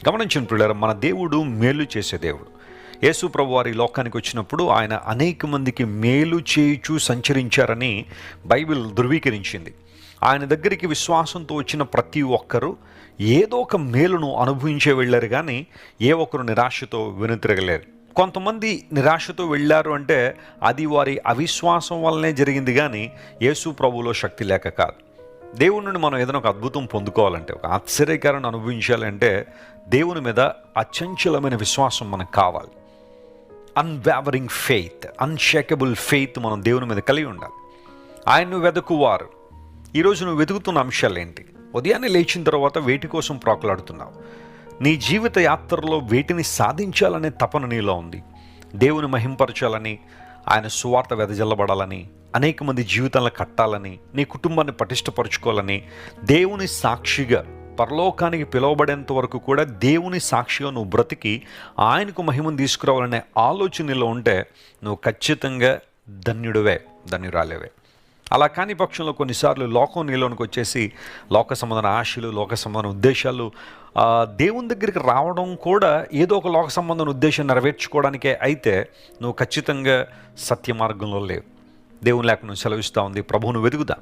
గమనించిన ప్రియులారా, మన దేవుడు మేలు చేసే దేవుడు. యేసు ప్రభు వారి లోకానికి వచ్చినప్పుడు ఆయన అనేక మందికి మేలు చేయుచు సంచరించారని బైబిల్ ధృవీకరించింది. ఆయన దగ్గరికి విశ్వాసంతో వచ్చిన ప్రతి ఒక్కరూ ఏదో ఒక మేలును అనుభవించే వెళ్ళారు, కానీ ఏ ఒక్కరు నిరాశతో వెనుతిరగలేరు. కొంతమంది నిరాశతో వెళ్ళారు అంటే అది వారి అవిశ్వాసం వల్లనే జరిగింది, కానీ యేసు ప్రభువులో శక్తి లేక కాదు. దేవుని నుండి మనం ఏదైనా ఒక అద్భుతం పొందుకోవాలంటే, ఒక ఆశ్చర్యకరణ అనుభవించాలంటే దేవుని మీద అచంచలమైన విశ్వాసం మనకు కావాలి. అన్వావరింగ్ ఫెయిత్, అన్షేకబుల్ ఫెయిత్ మనం దేవుని మీద కలిగి ఉండాలి. ఆయన్ను వెతుకువారు. ఈరోజు నువ్వు వెతుకుతున్న అంశాలు ఏంటి? ఉదయాన్నే లేచిన తర్వాత వేటి కోసం ప్రాకులాడుతున్నావు? నీ జీవిత యాత్రలో వేటిని సాధించాలనే తపన నీలో ఉంది. దేవుని మహింపరచాలని, ఆయన సువార్త వెదజల్లబడాలని, అనేక మంది జీవితాలను కట్టాలని, నీ కుటుంబాన్ని పటిష్టపరచుకోవాలని, దేవుని సాక్షిగా పరలోకానికి పిలువబడేంత వరకు కూడా దేవుని సాక్షిగా నువ్వు బ్రతికి ఆయనకు మహిమను తీసుకురావాలనే ఆలోచనలో ఉంటే నువ్వు ఖచ్చితంగా ధన్యుడివే, ధన్యురాలేవే. అలా కాని పక్షంలో కొన్నిసార్లు లోకం నీలోనికి వచ్చేసి లోక సంబంధమైన ఆశలు, లోక సంబంధమైన ఉద్దేశాలు, దేవుని దగ్గరికి రావడం కూడా ఏదో ఒక లోక సంబంధమైన ఉద్దేశం నెరవేర్చుకోవడానికే అయితే నువ్వు ఖచ్చితంగా సత్య మార్గంలో లేవు. దేవుని లేక నువ్వు సెలవిస్తూ ఉంది. ప్రభువును వెతుకుదా.